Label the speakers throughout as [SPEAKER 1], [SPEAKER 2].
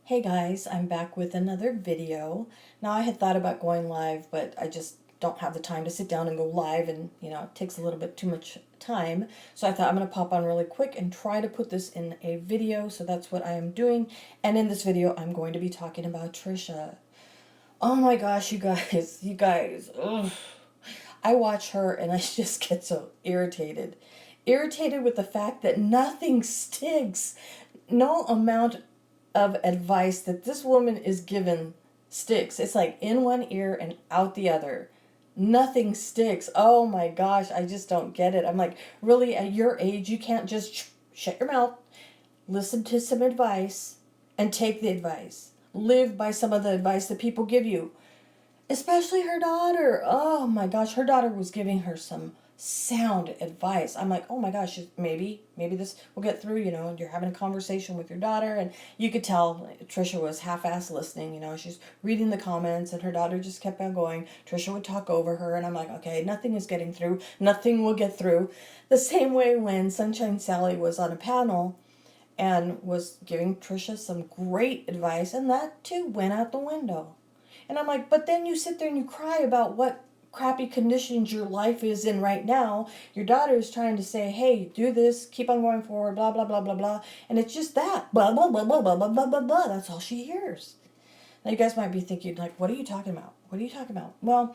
[SPEAKER 1] Hey guys, I'm back with another video. Now I had thought about going live, but I just don't have the time to sit down and go live and, it takes a little bit too much time. So I thought I'm going to pop on really quick and try to put this in a video. So that's what I am doing. And in this video, I'm going to be talking about Trisha. Oh my gosh, you guys. Ugh. I watch her and I just get so irritated. Irritated with the fact that nothing sticks. No amount of advice that this woman is given sticks. It's like in one ear and out the other. Nothing sticks. Oh my gosh, I just don't get it. I'm like, really, at your age, you can't just shut your mouth, listen to some advice, and take the advice. Live by some of the advice that people give you. Especially her daughter. Oh my gosh, her daughter was giving her some sound advice. I'm like, oh my gosh, maybe this will get through. You're having a conversation with your daughter, and you could tell Trisha was half-ass listening. She's reading the comments, and her daughter just kept on going. Trisha would talk over her, and I'm like, okay, nothing is getting through. Nothing will get through. The same way when Sunshine Sally was on a panel and was giving Trisha some great advice, and that too went out the window. And I'm like, but then you sit there and you cry about what crappy conditions your life is in right now. Your daughter is trying to say, hey, do this, keep on going forward, blah, blah, blah, blah, blah. And it's just that. Blah, blah, blah, blah, blah, blah, blah, blah, blah. That's all she hears. Now you guys might be thinking, like, what are you talking about? What are you talking about? Well,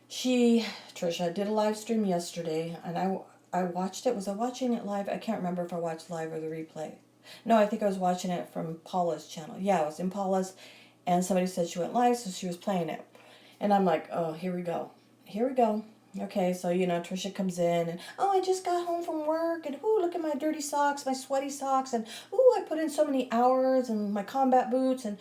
[SPEAKER 1] Trisha, did a live stream yesterday, and I watched it. Was I watching it live? I can't remember if I watched live or the replay. No, I think I was watching it from Paula's channel. Yeah, it was in Paula's, and somebody said she went live, so she was playing it. And I'm like, oh, here we go. Here we go. Okay, so, Trisha comes in, and, oh, I just got home from work, and, ooh, look at my dirty socks, my sweaty socks, and, ooh, I put in so many hours, and my combat boots, and,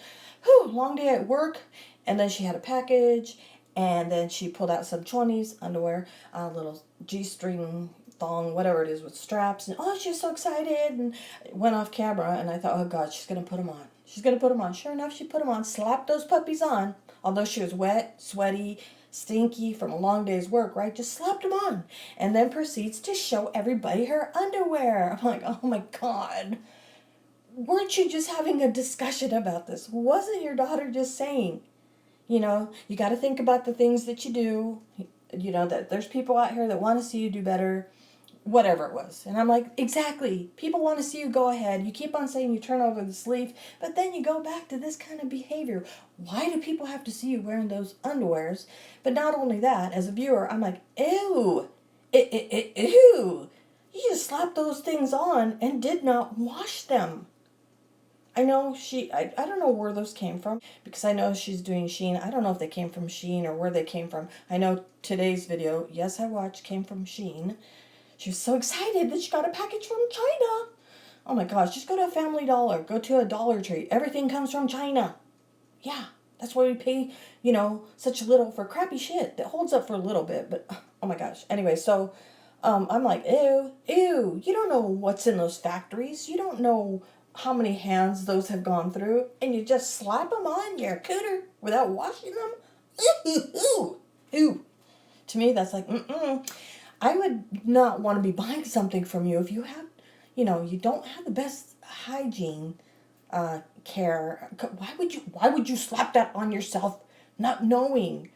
[SPEAKER 1] ooh, long day at work. And then she had a package, and then she pulled out some chonies, underwear, a little G-string thong, whatever it is, with straps, and, oh, she was so excited, and went off camera, and I thought, oh, God, she's going to put them on. She's going to put them on. Sure enough, she put them on, slapped those puppies on, although she was wet, sweaty, stinky from a long day's work, right? Just slapped them on. And then proceeds to show everybody her underwear. I'm like, oh my God. Weren't you just having a discussion about this? Wasn't your daughter just saying, you got to think about the things that you do, that there's people out here that want to see you do better, whatever it was. And I'm like, exactly. People want to see you go ahead. You keep on saying you turn over the sleeve, but then you go back to this kind of behavior. Why do people have to see you wearing those underwears? But not only that, as a viewer, I'm like, ew, ew. You just slapped those things on and did not wash them. I know I don't know where those came from, because I know she's doing Shein. I don't know if they came from Shein or where they came from. I know today's video, yes, I watched, came from Shein. She was so excited that she got a package from China. Oh my gosh, just go to a Family Dollar. Go to a Dollar Tree. Everything comes from China. Yeah, that's why we pay, such little for crappy shit that holds up for a little bit. But, oh my gosh. Anyway, so I'm like, ew, ew. You don't know what's in those factories. You don't know how many hands those have gone through. And you just slap them on your cooter without washing them. Ew, ew, ew. To me, that's like, mm-mm. I would not want to be buying something from you if you have, you don't have the best hygiene care. Why would you slap that on yourself not knowing?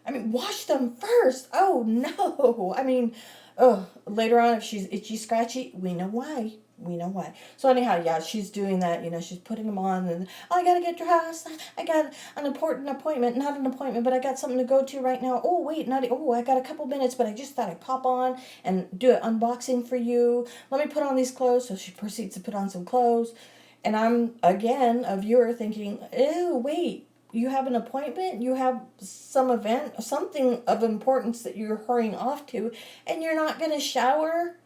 [SPEAKER 1] I mean, wash them first. Oh no. I mean, oh, later on if she's itchy scratchy, we know why. We know why. So anyhow, yeah, she's doing that. She's putting them on, and oh, I gotta get dressed. I got an important appointment. Not an appointment, but I got something to go to right now. Oh wait, not oh, I got a couple minutes, but I just thought I'd pop on and do an unboxing for you. Let me put on these clothes. So she proceeds to put on some clothes, and I'm again a viewer thinking, ew, wait. You have an appointment, you have some event, something of importance that you're hurrying off to, and you're not going to shower?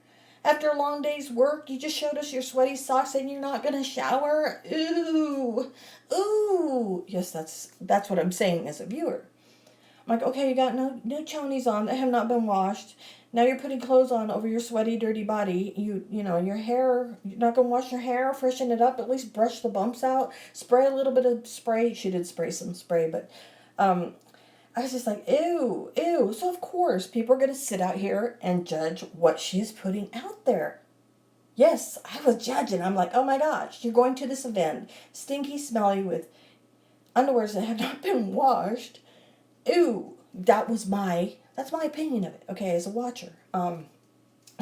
[SPEAKER 1] After a long day's work, you just showed us your sweaty socks and you're not going to shower? Ooh. Ooh. Yes, that's what I'm saying as a viewer. I'm like, okay, you got no chonies on that have not been washed. Now you're putting clothes on over your sweaty, dirty body. Your hair, you're not going to wash your hair, freshen it up, at least brush the bumps out, spray a little bit of spray. She did spray some spray, but I was just like, ew, ew. So of course, people are going to sit out here and judge what she's putting out there. Yes, I was judging. I'm like, oh my gosh, you're going to this event, stinky, smelly, with underwears that have not been washed. Ew. That's my opinion of it, okay, as a watcher.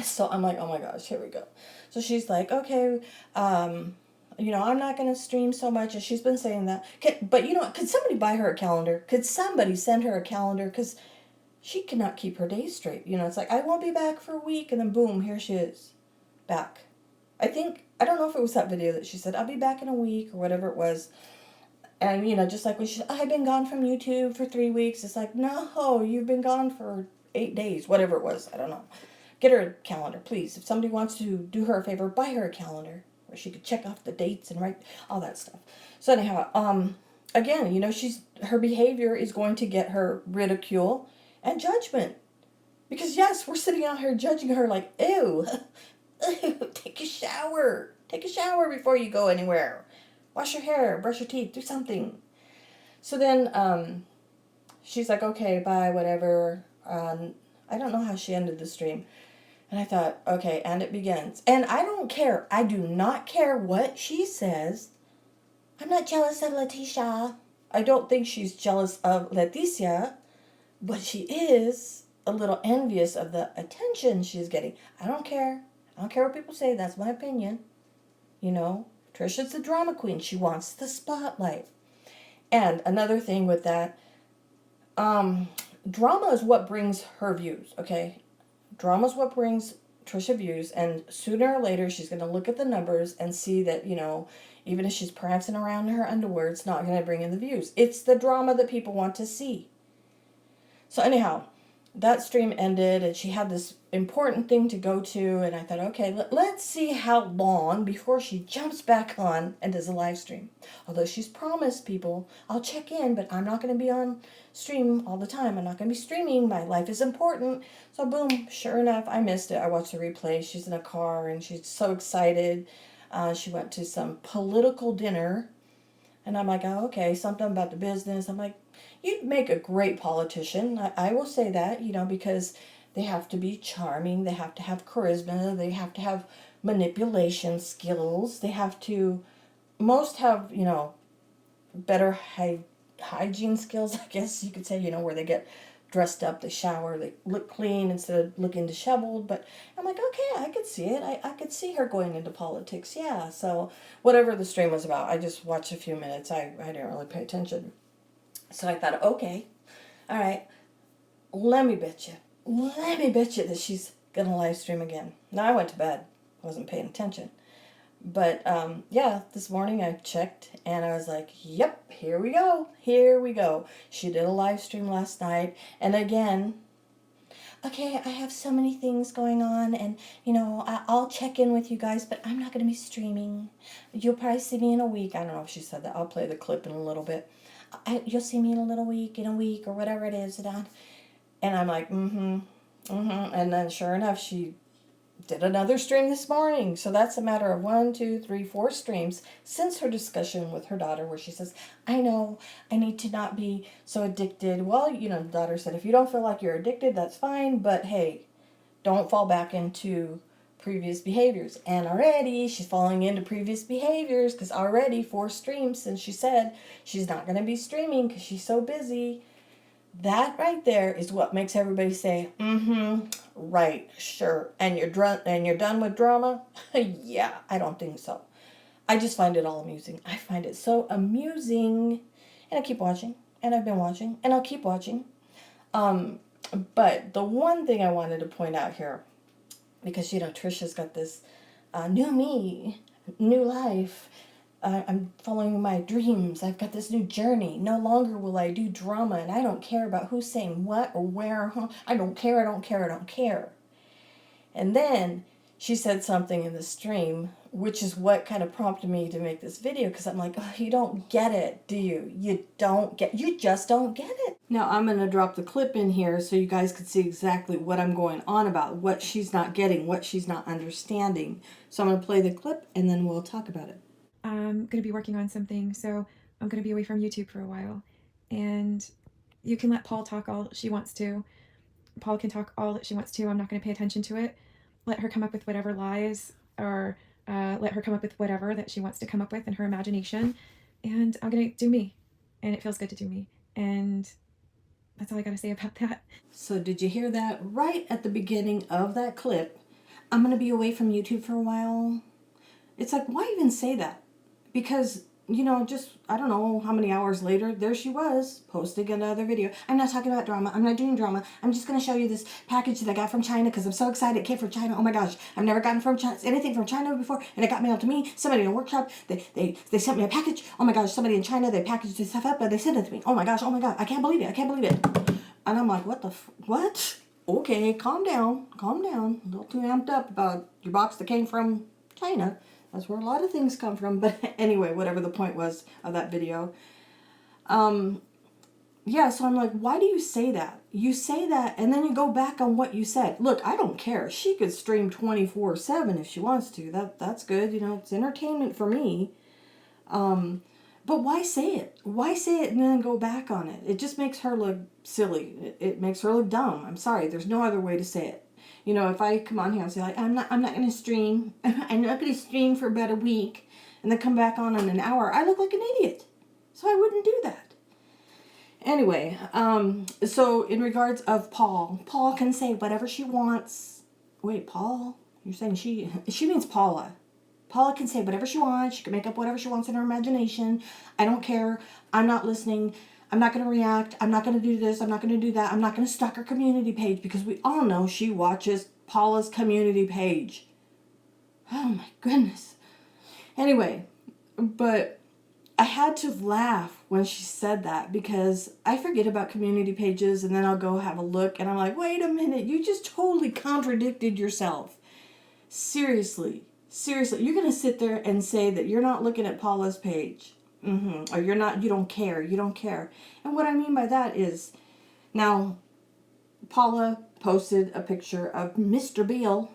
[SPEAKER 1] So I'm like, oh my gosh, here we go. So she's like, okay, I'm not going to stream so much. And she's been saying that. But could somebody buy her a calendar? Could somebody send her a calendar? Because she cannot keep her days straight. It's like, I won't be back for a week. And then boom, here she is, back. I don't know if it was that video that she said, I'll be back in a week or whatever it was. And, just like when she said, I've been gone from YouTube for 3 weeks. It's like, no, you've been gone for 8 days, whatever it was. I don't know. Get her a calendar, please. If somebody wants to do her a favor, buy her a calendar where she could check off the dates and write all that stuff. So anyhow, again, her behavior is going to get her ridicule and judgment. Because yes, we're sitting out here judging her like, ew, ew, take a shower. Take a shower before you go anywhere. Wash your hair, brush your teeth, do something. So then she's like, okay, bye, whatever. I don't know how she ended the stream. And I thought, okay, and it begins. And I don't care. I do not care what she says. I'm not jealous of Leticia. I don't think she's jealous of Leticia, but she is a little envious of the attention she's getting. I don't care. I don't care what people say. That's my opinion. Trisha's the drama queen. She wants the spotlight. And another thing with that, drama is what brings her views, okay? Drama is what brings Trisha views, and sooner or later she's going to look at the numbers and see that, even if she's prancing around in her underwear, it's not going to bring in the views. It's the drama that people want to see. So anyhow, that stream ended, and she had this important thing to go to, and I thought, okay, let's see how long before she jumps back on and does a live stream. Although she's promised people, I'll check in, but I'm not going to be on stream all the time. I'm not going to be streaming. My life is important. So boom, sure enough, I missed it. I watched the replay. She's in a car, and she's so excited. She went to some political dinner, and I'm like, oh, okay, something about the business. I'm like, you'd make a great politician. I will say that, because they have to be charming. They have to have charisma. They have to have manipulation skills. They have to, most have, better hygiene skills, I guess you could say, where they get dressed up, they shower, they look clean instead of looking disheveled. But I'm like, okay, I could see it. I could see her going into politics. Yeah. So whatever the stream was about, I just watched a few minutes. I didn't really pay attention. So I thought, okay, all right, let me bet you that she's going to live stream again. Now, I went to bed. I wasn't paying attention. But, yeah, this morning I checked, and I was like, yep, here we go. Here we go. She did a live stream last night, and again, okay, I have so many things going on, and, I'll check in with you guys, but I'm not going to be streaming. You'll probably see me in a week. I don't know if she said that. I'll play the clip in a little bit. You'll see me in a week, or whatever it is. And I'm like, And then sure enough, she did another stream this morning. So that's a matter of 1, 2, 3, 4 streams since her discussion with her daughter, where she says, I know I need to not be so addicted. Well, the daughter said, if you don't feel like you're addicted, that's fine. But hey, don't fall back into previous behaviors. And already she's falling into previous behaviors, because already 4 streams since she said she's not going to be streaming because she's so busy. That right there is what makes everybody say, right, sure. And you're done with drama? Yeah, I don't think so. I just find it all amusing. I find it so amusing. And I keep watching. And I've been watching. And I'll keep watching. But the one thing I wanted to point out here, because, Trisha's got this new me, new life. I'm following my dreams. I've got this new journey. No longer will I do drama, and I don't care about who's saying what or where. I don't care. And then she said something in the stream, which is what kind of prompted me to make this video, because I'm like, oh, you don't get it, do you? You just don't get it. Now, I'm going to drop the clip in here so you guys can see exactly what I'm going on about, what she's not getting, what she's not understanding. So I'm going to play the clip, and then we'll talk about it.
[SPEAKER 2] I'm going to be working on something, so I'm going to be away from YouTube for a while. And you can let Paul talk all she wants to. Paul can talk all that she wants to. I'm not going to pay attention to it. Let her come up with whatever lies or let her come up with whatever that she wants to come up with in her imagination. And I'm going to do me. And it feels good to do me. And that's all I got to say about that.
[SPEAKER 1] So did you hear that? Right at the beginning of that clip, I'm going to be away from YouTube for a while. It's like, why even say that? Because, you know, just, I don't know how many hours later, there she was, posting another video. I'm not talking about drama. I'm not doing drama. I'm just going to show you this package that I got from China because I'm so excited. It came from China. Oh my gosh. I've never gotten from China, anything from China before. And it got mailed to me. Somebody in a workshop, they sent me a package. Oh my gosh. Somebody in China, they packaged this stuff up and they sent it to me. Oh my gosh. Oh my God. I can't believe it. I can't believe it. And I'm like, what? Okay, calm down. Calm down. A little too amped up about your box that came from China. That's where a lot of things come from. But anyway, whatever the point was of that video. Yeah, so I'm like, why do you say that? You say that and then you go back on what you said. Look, I don't care. She could stream 24/7 if she wants to. That's good. You know, it's entertainment for me. But why say it? Why say it and then go back on it? It just makes her look silly. It makes her look dumb. I'm sorry. There's no other way to say it. You know, if I come on here and say, like, I'm not going to stream. I'm not going to stream for about a week and then come back on in an hour, I look like an idiot. So I wouldn't do that. Anyway, so in regards of Paul can say whatever she wants. Wait, Paul? You're saying she means Paula. Paula can say whatever she wants. She can make up whatever she wants in her imagination. I don't care. I'm not listening. I'm not going to react. I'm not going to do this. I'm not going to do that. I'm not going to stalk her community page because we all know she watches Paula's community page. Oh my goodness. Anyway, but I had to laugh when she said that because I forget about community pages and then I'll go have a look and I'm like, wait a minute, you just totally contradicted yourself. Seriously, you're going to sit there and say that you're not looking at Paula's page. Or you don't care. And what I mean by that is, now, Paula posted a picture of Mr. Beal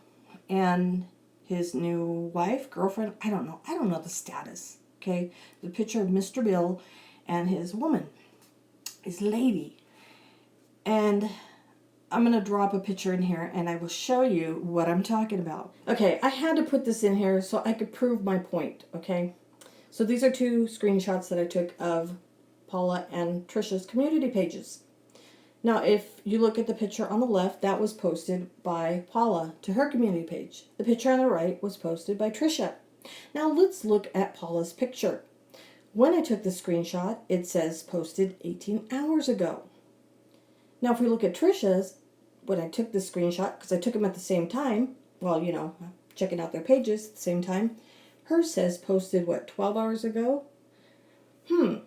[SPEAKER 1] and his new wife, girlfriend, I don't know the status, okay? The picture of Mr. Beal and his woman, his lady. And I'm going to drop a picture in here and I will show you what I'm talking about. Okay, I had to put this in here so I could prove my point, okay? So these are two screenshots that I took of Paula and Trisha's community pages. Now, if you look at the picture on the left, that was posted by Paula to her community page. The picture on the right was posted by Trisha. Now, let's look at Paula's picture. When I took the screenshot, it says posted 18 hours ago. Now, if we look at Trisha's, when I took the screenshot, because I took them at the same time, well, you know, checking out their pages at the same time, hers says posted, 12 hours ago? Isn't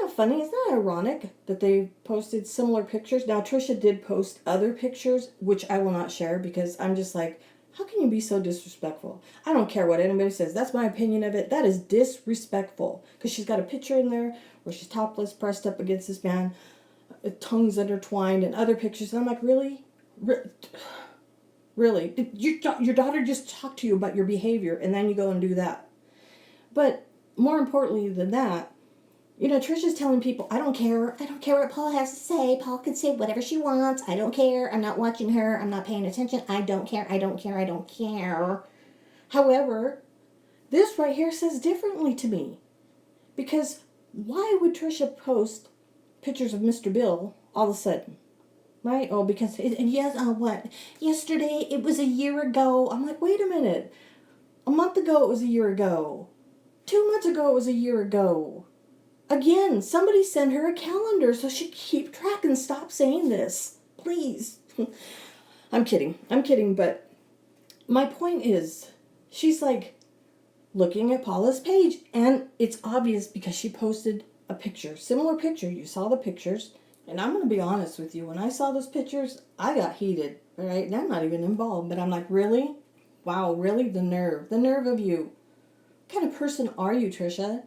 [SPEAKER 1] that funny? Isn't that ironic that they posted similar pictures? Now, Trisha did post other pictures, which I will not share because I'm just like, how can you be so disrespectful? I don't care what anybody says. That's my opinion of it. That is disrespectful. Because she's got a picture in there where she's topless, pressed up against this man, tongues intertwined, and other pictures. And I'm like, really? Really? Did your daughter just talk to you about your behavior and then you go and do that? But more importantly than that, you know, Trisha's telling people, I don't care. I don't care what Paul has to say. Paul can say whatever she wants. I don't care. I'm not watching her. I'm not paying attention. I don't care. I don't care. I don't care. However, this right here says differently to me. Because why would Trisha post pictures of Mr. Bill all of a sudden? Right? Oh, because, yesterday, it was a year ago. I'm like, wait a minute. A month ago, it was a year ago. 2 months ago, it was a year ago. Again, somebody send her a calendar so she can keep track and stop saying this. Please. I'm kidding, but my point is, she's like looking at Paula's page, and it's obvious because she posted a picture, similar picture. You saw the pictures. And I'm going to be honest with you. When I saw those pictures, I got heated, all right? And I'm not even involved, but I'm like, really? Wow, really? The nerve of you. What kind of person are you, Trisha?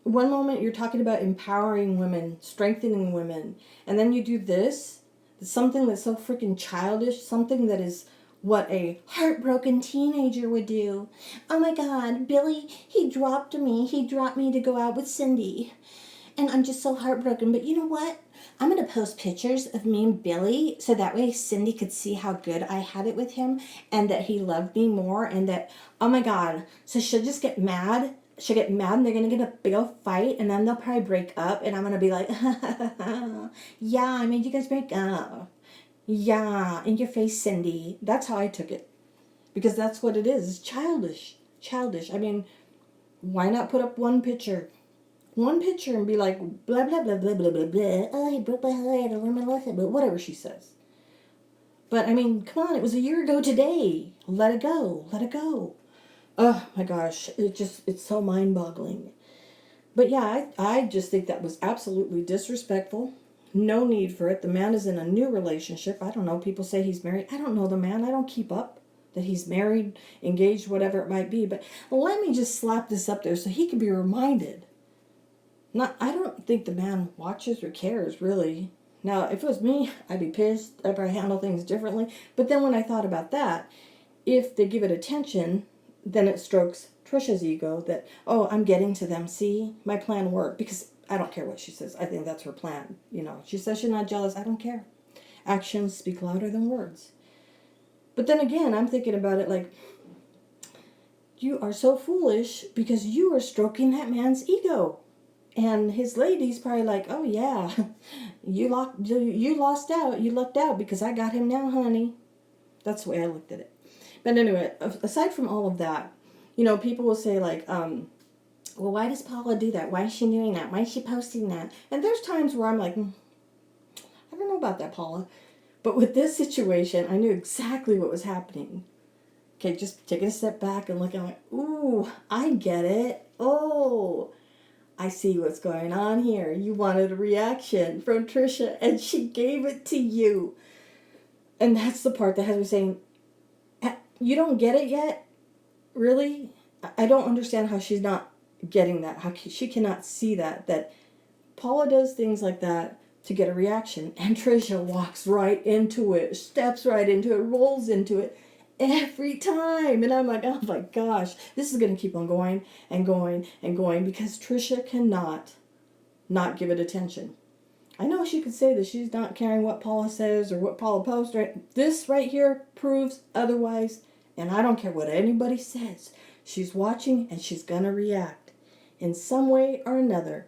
[SPEAKER 1] One moment you're talking about empowering women, strengthening women, and then you do this, something that's so freaking childish, something that is what a heartbroken teenager would do. Oh my God, Billy, he dropped me to go out with Cindy.
[SPEAKER 3] and I'm just so heartbroken. But you know what? I'm going to post pictures of me and Billy so that way Cindy could see how good I had it with him and that he loved me more and that, oh my God. So she'll just get mad. She'll get mad and they're going to get a big old fight and then they'll probably break up and I'm going to be like, yeah, I made you guys break up. Yeah, in your face, Cindy. That's how I took it. Because that's what it is. It's childish. Childish. I mean, why not put up one picture? One picture and be like, blah, blah, blah, blah, blah, blah, blah. Oh, he broke my heart. I learned my lesson. But whatever she says. But, I mean, come on. It was a year ago today. Let it go. Let it go. Oh, my gosh. It's so mind-boggling. But, yeah, I just think that was absolutely disrespectful. No need for it. The man is in a new relationship. I don't know. People say he's married. I don't know the man. I don't keep up that he's married, engaged, whatever it might be. But let me just slap this up there so he can be reminded. I don't think the man watches or cares, really. Now, if it was me, I'd be pissed. I'd probably handle things differently. But then when I thought about that, if they give it attention, then it strokes Trisha's ego that, oh, I'm getting to them. See, my plan worked. Because I don't care what she says. I think that's her plan. You know, she says she's not jealous. I don't care. Actions speak louder than words. But then again, I'm thinking about it like, you are so foolish because you are stroking that man's ego. And his lady's probably like, oh yeah, you lost out, you lucked out because I got him now, honey. That's the way I looked at it. But anyway, aside from all of that, you know, people will say like, well, why does Paula do that? Why is she doing that? Why is she posting that? And there's times where I'm like, I don't know about that, Paula. But with this situation, I knew exactly what was happening. Okay, just taking a step back and looking like, ooh, I get it. Oh, I see what's going on here. You wanted a reaction from Trisha, and she gave it to you. And that's the part that has me saying, you don't get it yet? Really? I don't understand how she's not getting that. How she cannot see that Paula does things like that to get a reaction, and Trisha walks right into it, steps right into it, rolls into it every time. And I'm like, oh my gosh, this is going to keep on going and going and going because Trisha cannot not give it attention. I know she could say that she's not caring what Paula says or what Paula posts. Right? This right here proves otherwise, and I don't care what anybody says. She's watching and she's going to react in some way or another.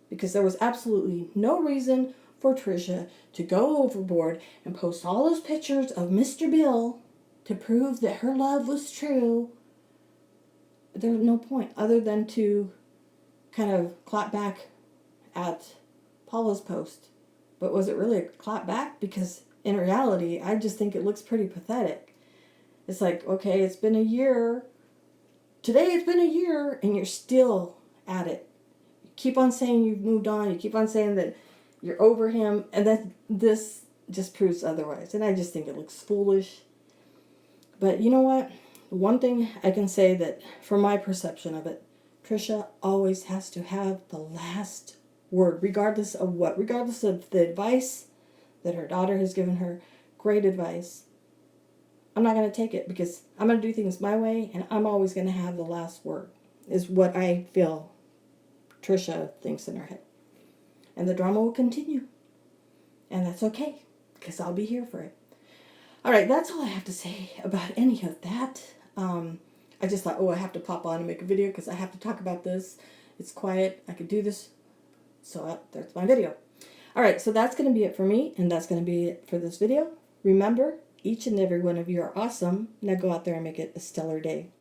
[SPEAKER 3] Because there was absolutely no reason for Trisha to go overboard and post all those pictures of Mr. Bill to prove that her love was true. There was no point other than to kind of clap back at Paula's post. But was it really a clap back? Because in reality, I just think it looks pretty pathetic. It's like, okay, it's been a year. Today it's been a year and you're still at it. Keep on saying you've moved on. You keep on saying that you're over him. And then this just proves otherwise. And I just think it looks foolish. But you know what? One thing I can say that from my perception of it, Trisha always has to have the last word, regardless of what. Regardless of the advice that her daughter has given her. Great advice. I'm not going to take it because I'm going to do things my way. And I'm always going to have the last word. Is what I feel Trisha thinks in her head. And the drama will continue. And that's okay, because I'll be here for it. All right, that's all I have to say about any of that. I just thought, I have to pop on and make a video because I have to talk about this. It's quiet. I could do this. So that's my video. All right, so that's going to be it for me, and that's going to be it for this video. Remember, each and every one of you are awesome. Now go out there and make it a stellar day.